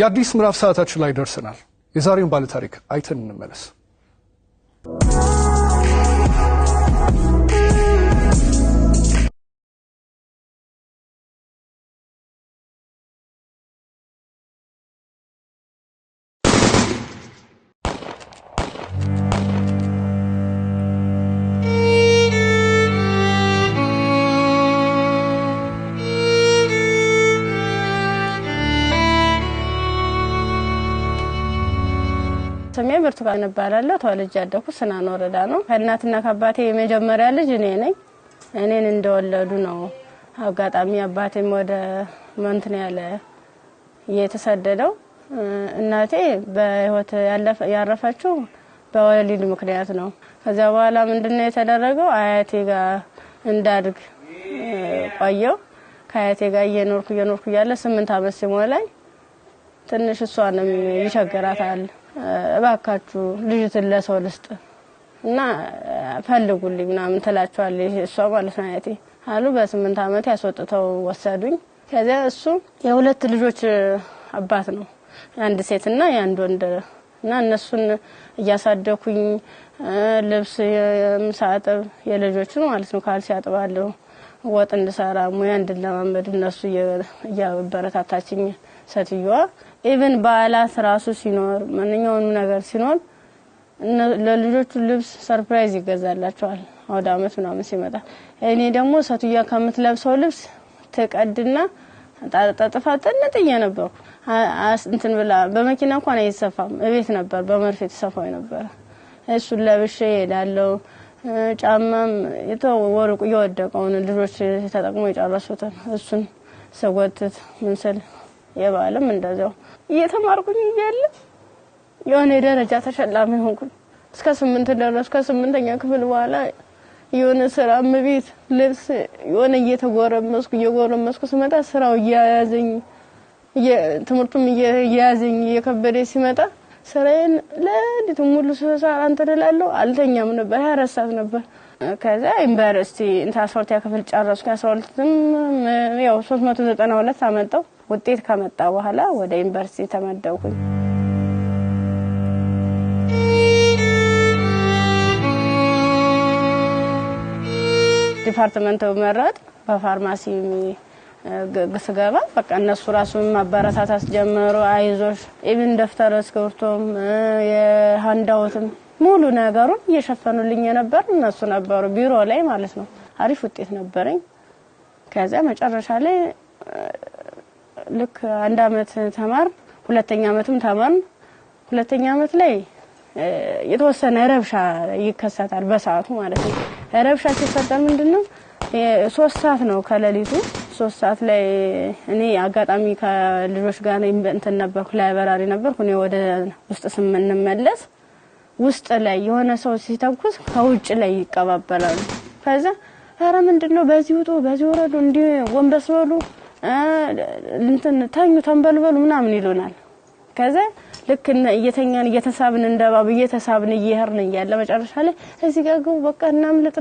የአዲስ ምዕራፍ ሰዓታችን ላይ ደርሰናል። የዛሬውን ባለ ታሪክ አይተን እንመለስ። ስሜ ብርቱካን እባላለሁ። ተወልጄ ያደኩት ስናን ወረዳ ነው። ከእናትና ከአባቴ የመጀመሪያ ልጅ እኔ ነኝ። እኔን እንደወለዱ ነው አጋጣሚ አባቴም ወደ መንትን ያለ የተሰደደው። እናቴ በህይወት ያረፈችው በወሊድ ምክንያት ነው። ከዛ በኋላ ምንድነው የተደረገው? አያቴ ጋር እንዳድግ ቆየው። ከአያቴ ጋር እየኖርኩ ያለ 8 አመት ሲሞላኝ ትንሽ እሷንም ይቸግራታል። እባካችሁ ልጅትን ለሰው ልስጥ እና ፈልጉልኝ ምናምን ትላቸዋለች እሷ ማለት ነው አያቴ አሉ። በ8 አመት ያስወጥተው ወሰዱኝ። ከዛ እሱ የሁለት ልጆች አባት ነው፣ አንድ ሴትና አንድ ወንድ እና እነሱን እያሳደኩኝ ልብስ የምሳጠብ የልጆችን ማለት ነው ካልሲ ያጥባለሁ፣ ወጥ እንድሰራ ሙያ እንድለማመድ እነሱ እያበረታታችኝ ሰትየዋ ኢቭን ባላት ራሱ ሲኖር ማንኛውንም ነገር ሲኖር ለልጆቹ ልብስ ሰርፕራይዝ ይገዛላቸዋል ወደ አመት ምናምን ሲመጣ። እኔ ደግሞ ሰትየዋ ከምትለብሰው ልብስ ተቀድና ተጣጣፋጥነት እየነበርኩ እንትን ብላ በመኪና እንኳን አይሰፋም እቤት ነበር በመርፌ ተሰፋው ነበር። እሱን ለብሼ ሄዳለሁ። ጫማም የተወርቁ የወደቀውን ልጆች ተጠቅሞ የጨረሱትን እሱን ሰወትት ምንስል የባለም እንደዛው እየተማርኩኝ እያለ የሆነ ደረጃ ተሸላሚ ሆንኩኝ። እስከ 8 ደረስኩ። ከ8ኛ ክፍል በኋላ የሆነ ስራ ምቢት ልብስ የሆነ እየተጎረመስኩ ስመጣ ስራው እያያዘኝ ትምህርቱም እያያዘኝ እየከበደ ሲመጣ ስራዬን ለዲቱ ሙሉ ሰዓት አንተደላለሁ አልተኛም ነበር። 24 ሰዓት ነበር። ከዛ ዩኒቨርሲቲ ኢንተርሶርት ያከፍል ጨረስኩ። 12ም ያው 392 አመጣው። ውጤት ከመጣ በኋላ ወደ ዩኒቨርሲቲ ተመደብኩኝ። ዲፓርትመንት መረጥ በፋርማሲ ገስገባ በቃ እነሱ ራሱን ማበረታታት ጀመሩ። አይዞሽ ኢቭን ደፍተር እስክሪብቶም የሃንዳውትም ሙሉ ነገሩን እየሸፈኑልኝ ነበር እነሱ ነበሩ ቢሮ ላይ ማለት ነው። አሪፍ ውጤት ነበረኝ። ከዛ መጨረሻ ላይ ልክ 1 አመት ተማር፣ 2ኛ አመትም ተማር። 2ኛ አመት ላይ የተወሰነ ረብሻ ይከሰታል በሰዓቱ ማለት ነው። ረብሻ ሲፈጠር ምንድነው 3 ሰዓት ነው ከሌሊቱ 3 ሰዓት ላይ እኔ አጋጣሚ ከልጆች ጋር እንትን ነበርኩ ላይብራሪ ነበርኩ። እኔ ወደ ውስጥ ስንመለስ ውስጥ ላይ የሆነ ሰው ሲተኩስ ከውጭ ላይ ይቀባበላሉ። ከዛ አረ ምንድነው በዚህ ውጡ በዚህ ወረዱ እንዴ ወንበስ በሉ እንትን ታኙ ተንበልበሉ ምናምን ይሉናል። ከዛ ልክ እየተኛን እየተሳብን እንደባብ እየተሳብን እየሄርን ያለ መጨረሻ ላይ እዚህ ጋር ግቡ በቃ እናምልጥ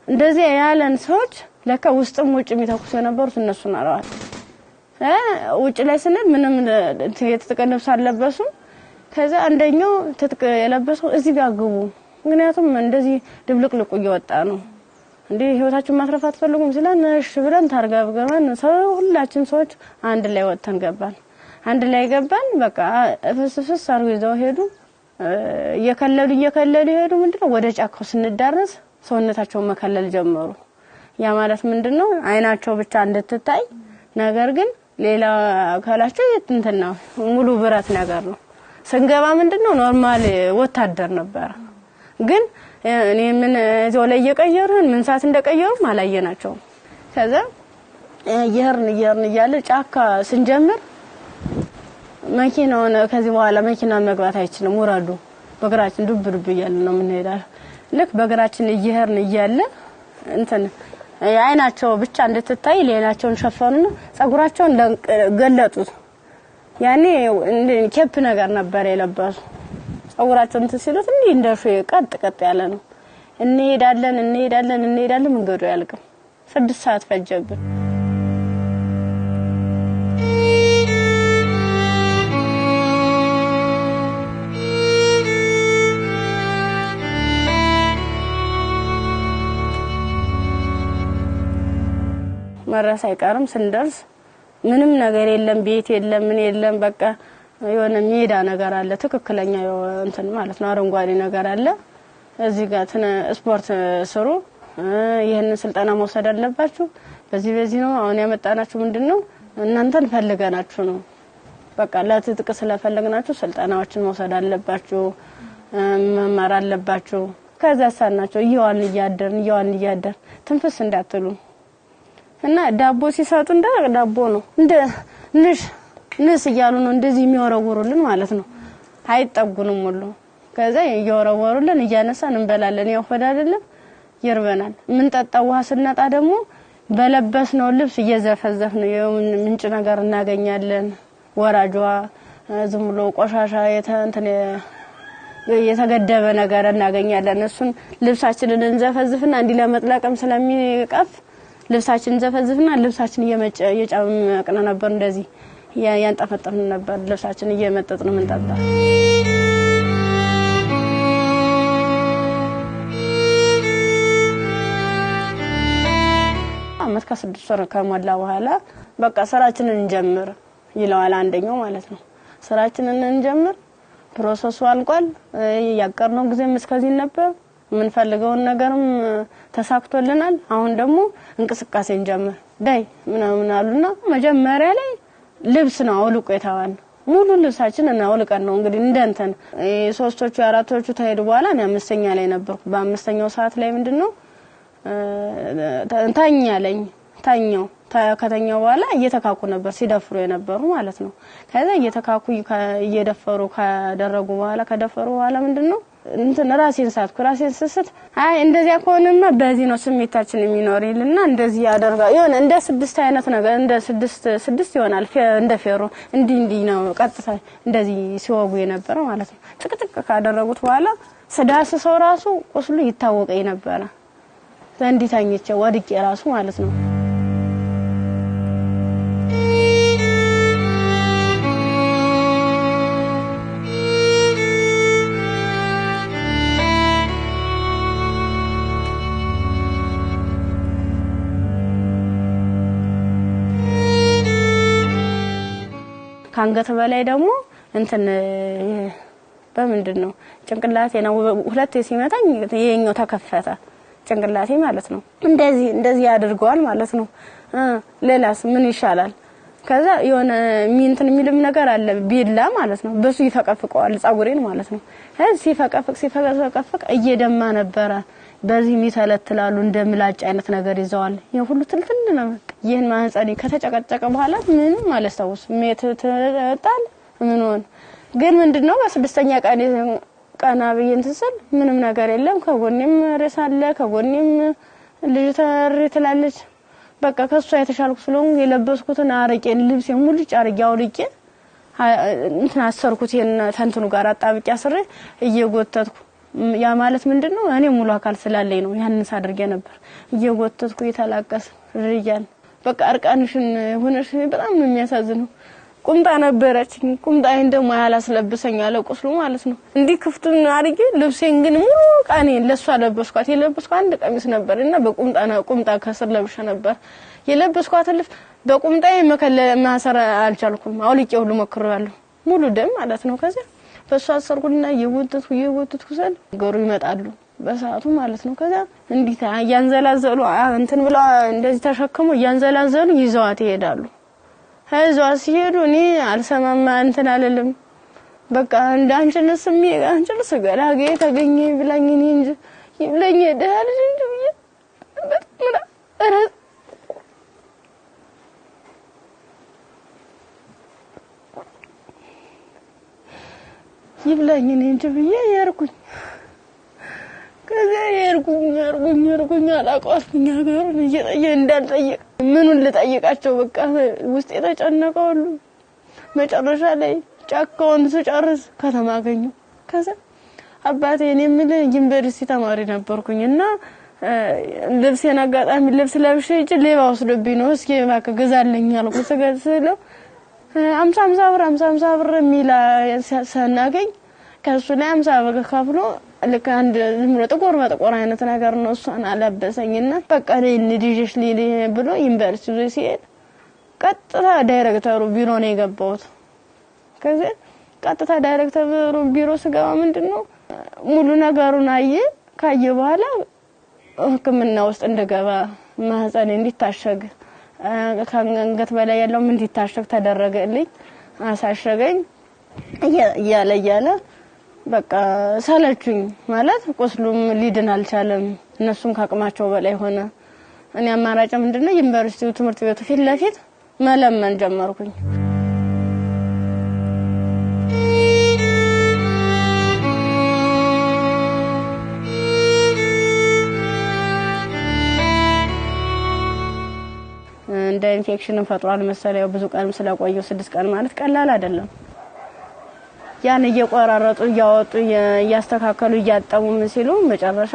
እንደዚህ ያለን ሰዎች ለካ ውስጥም ውጭም ይተኩስ የነበሩት እነሱ ናራዋል። ውጭ ላይ ስንል ምንም የተጠቀለብስ አለበሱ። ከዛ አንደኛው ትጥቅ የለበሰው እዚህ ጋር ግቡ ምክንያቱም እንደዚህ ድብልቅልቁ እየወጣ ነው እንዴ ህይወታችን ማትረፍ አትፈልጉም ሲለን እሺ ብለን ታርጋብገን ሁላችን ሰዎች አንድ ላይ ወጥተን ገባን። አንድ ላይ ገባን። በቃ ፍስፍስ አርገው ይዘው ሄዱ። እየከለሉ ሄዱ። ምንድነው ወደ ጫካው ስንዳረስ ሰውነታቸው መከለል ጀመሩ። ያ ማለት ምንድነው አይናቸው ብቻ እንድትታይ ነገር ግን ሌላ አካላቸው እንትና ሙሉ ብረት ነገር ነው። ስንገባ ምንድነው ኖርማል ወታደር ነበር። ግን እኔ ምን እዛው ላይ እየቀየሩን ምን ሰዓት እንደቀየሩ ማላየናቸው። ከዛ እየሄርን እያለ ጫካ ስንጀምር መኪናውን ከዚህ በኋላ መኪና መግባት አይችልም ወራዱ በግራችን ዱብ እያለ ነው የምንሄዳው። ልክ በግራችን እየሄርን እያለ እንትን አይናቸው ብቻ እንድትታይ ሌላቸውን ሸፈኑና ጸጉራቸውን ገለጡት። ያኔ ኬፕ ነገር ነበር የለበሱ። ጸጉራቸውን ተሲሉት እንደሹ ቀጥ ያለ ነው። እንሄዳለን መንገዱ ያልቅም። 6 ሰዓት ፈጀብን። መረስ አይቀርም ስንደርስ ምንም ነገር የለም ቤት የለም ምን የለም በቃ የሆነ ሜዳ ነገር አለ ትክክለኛ እንትን ማለት ነው አረንጓዴ ነገር አለ እዚህ ጋር ስፖርት ስሩ ይሄንን ስልጣና መውሰድ አለባችሁ በዚህ ነው አሁን ያመጣናችሁ ምንድነው እናንተን ፈልገናችሁ ነው በቃ ለትጥቅ ስለፈለግናችሁ ስልጣናዎችን መውሰድ አለባችሁ መማር አለባችሁ ከዛ ሳናቸው ይዋል እያደር ትንፍስ እንዳትሉ እና ዳቦ ሲሰጡ እንደ ዳቦ ነው እንደ ንስ ይያሉ ነው እንደዚህ የሚወረውሩልን ማለት ነው አይጠጉንም ሁሉ ከዛ ይወረውሩልን እያነሳን እንበላለን ያው ፈዳ አይደለም ይርበናል ምን ጠጣው ውሃ ስናጣ ደግሞ በለበስ ነው ልብስ እየዘፈዘፍን ምንጭ ነገር እናገኛለን ወራጇ ዝም ብሎ ቆሻሻ የተገደበ ነገር እናገኛለን እሱን ልብሳችንን እንዘፈዝፍና እንዲ ለመጥለቅም ስለሚቀፍ ልብሳችንን ዘፈዝፍና ልብሳችን እየጫመቅነ ነበር እንደዚህ ያንጠፈጠፍን ነበር ልብሳችን እየመጠጥን ምንጠጣ አመት ከ6 ወር ከሞላ በኋላ በቃ ስራችንን እንጀምር ይላል አንደኛው ማለት ነው ስራችንን እንጀምር ፕሮሰሱ አልቋል ያቀርነው ጊዜም እስከዚህ ነበር ምን ፈልገውን ነገርም ተሳክቶልናል አሁን ደግሞ እንቅስቃሴ እንጀምር ዳይ ምናምን አሉና መጀመሪያ ላይ ልብስ ነው አውልቆ የታዋን ሙሉ ልብሳችንን አውልቀን ነው እንግዲህ እንደንተን ሶስቶቹ አራቶቹ ተሄዱ በኋላ ነው አምስተኛ ላይ ነበርኩ በአምስተኛው ሰዓት ላይ ምንድነው ታኛው ከተኛው በኋላ እየተካኩ ነበር ሲደፍሩ የነበሩ ማለት ነው ከዛ እየተካኩ እየደፈሩ ከደፈሩ በኋላ ምንድነው እንትን ራሴን ስስት አይ እንደዚያ ከሆነማ በዚህ ነው ስሜታችን የሚኖርልና እንደዚህ ያደርጋ ይሆነ እንደ 6 አይነት ነገር እንደ 6 ይሆናል እንደ ፌሮ እንዲ ነው ቀጥታ እንደዚህ ሲወጉ የነበረው ማለት ነው ጥቅጥቅ ካደረጉት በኋላ ስዳስ ሰው ራሱ ቁስሉ ይታወቀኝ ነበር እንዲታኝቼ ወድቄ ራሱ ማለት ነው ካንገት በላይ ደግሞ እንትን በምንድነው ጭንቅላቴ ነው ሁለቴ ሲመታኝ የኛው ተከፈተ ጭንቅላቴ ማለት ነው እንደዚህ ያድርገዋል ማለት ነው ሌላስ ምን ይሻላል ከዛ የሆነ ሚንትን የሚልም ነገር አለ ቢላ ማለት ነው በሱ ይፈቀፍቀዋል ጻጉሬን ማለት ነው ሲፈቀፍቅ እየደማ ነበር በዚህ ሚተለትላሉ እንደምላጭ አይነት ነገር ይዘዋል የሁሉ ትልትል ነው ይሄን ማንጸኒ ከተጨቀጨቀ በኋላ ምን ማለስተውስ ሜትታል ምን ሆነ ግን ምንድነው በስድስተኛ ቀና በየንተሰል ምንም ነገር የለም ከጎኔም ረሳለ ከጎኔም ልጅ ተርትላለች በቃ ከሷ የተሻልኩ ስለሆነ የለበስኩትን አረቄን ልብሴን ሙሉ ጫርጊያው ልቄ እንትን አሰርኩት ተንትኑ ጋር አጣብቂ አስሬ እየጎተትኩ ያ ማለት ምንድነው እኔ ሙሉ አካል ስላለኝ ነው ያንን ሳድርጌ ነበር እየጎተትኩ ይተላቀስ ርያል በቃ አርቃንሽን ሆነሽ በጣም ነው የሚያሳዝነው ቁምጣ ነበረች ቁምጣዬን ደግሞ ያላስለብሰኝ አለ ቁስሉ ማለት ነው እንዲ ክፍቱን አርጌ ልብሴን ግን ሙሉ ቃኔን ለሷ ለበስኳት የለበስኳት አንድ ቀሚስ ነበርና ቁምጣ ከስር ለብሼ ነበር የለበስኳት ልፍ በቁምጣዬ ማሰር አልቻልኩም አውልቄ ሁሉ ሞክሬያለሁ ሙሉ ደም ማለት ነው ከዛ በሷ አሰርኩና የወጥቱ ሰል ገሩ ይመጣሉ በሰዓቱ ማለት ነው ከዛ እንዲታ ያንዘላዘሉ እንትን ብላ እንደዚህ ተሸክሙ ያንዘላዘሉ ይዘዋት ይሄዳሉ ሀይዟ ሲሄዱ እኔ አልሰማማ እንትን አለለም በቃ አንቺንስ ገላጌ ተገኘ ብላኝ እኔ እንጂ ይብለኝ ደህል እንጂ በጥምራ ይብለኝ እኔ እንጂ ብዬ ያርኩኝ ከዛ ያርኩኝ አላቋፍኛ ጋር እንዳልጠየቅ ምኑን ልጠይቃቸው በቃ ውስጥ የተጨነቀው ሁሉ መጨረሻ ላይ ጫካውን ስጨርስ ከተማ አገኙ ከዛ አባቴ እኔ ምን ዩኒቨርሲቲ ተማሪ ነበርኩኝና ልብሴን አጋጣሚ ልብስ ለብሼ እጅ ሌባ ወስዶብኝ ነው እስኪ ማከ ገዛልኝ አልኩት ተገዝለው 50 ብር ሚላ ሰናገኝ ከሱ ላይ 50 ብር ከፍሎ ልክ አንድ ዝምሮ ጥቁር በጥቁር አይነት ነገር ነው እሷን አለበሰኝና በቃ ልጅሽ ሊሊ ብሎ ዩኒቨርሲቲ ይዞ ሲሄድ ቀጥታ ዳይሬክተሩ ቢሮ ነው የገባሁት። ከዛ ቀጥታ ዳይሬክተሩ ቢሮ ስገባ ምንድነው ሙሉ ነገሩን ካየ በኋላ ህክምና ውስጥ እንደገባ ማህፀኔ እንዲታሸግ ከአንገት በላይ ያለው ምን እንዲታሸግ ተደረገልኝ። አሳሸገኝ እያለ በቃ ሰለቹኝ ማለት ቁስሉም ሊድን አልቻለም። እነሱም ካቅማቸው በላይ ሆነ። እኔ አማራጭ ምንድነው ዩኒቨርሲቲው ትምህርት ቤቱ ፊት ለፊት መለመን ጀመርኩኝ። እንደ ኢንፌክሽን ፈጥሯል መሰለኝ ብዙ ቀን ስለቆየው 6 ቀን ማለት ቀላል አይደለም። ያን እየቆራረጡ እያወጡ እያስተካከሉ እያጠሙ ሲሉ መጨረሻ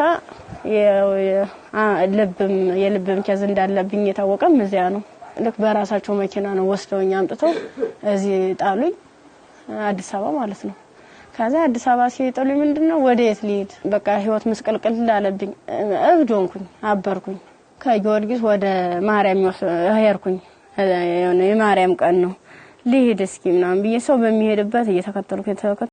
የልብም ከዝ እንዳለብኝ የታወቀም እዚያ ነው። ልክ በራሳቸው መኪና ነው ወስደውኝ አምጥተው እዚህ ጣሉኝ አዲስ አበባ ማለት ነው። ከዛ አዲስ አበባ ሲጥሉኝ ምንድነው ወዴት ልሂድ በቃ ህይወት መስቀልቅል እንዳለብኝ እብድ ሆንኩኝ አበርኩኝ። ከጊዮርጊስ ወደ ማርያም ሄድኩኝ። የማርያም ቀን ነው ልሂድ እስኪ ምናምን ብዬ ሰው በሚሄድበት እየተከተልኩ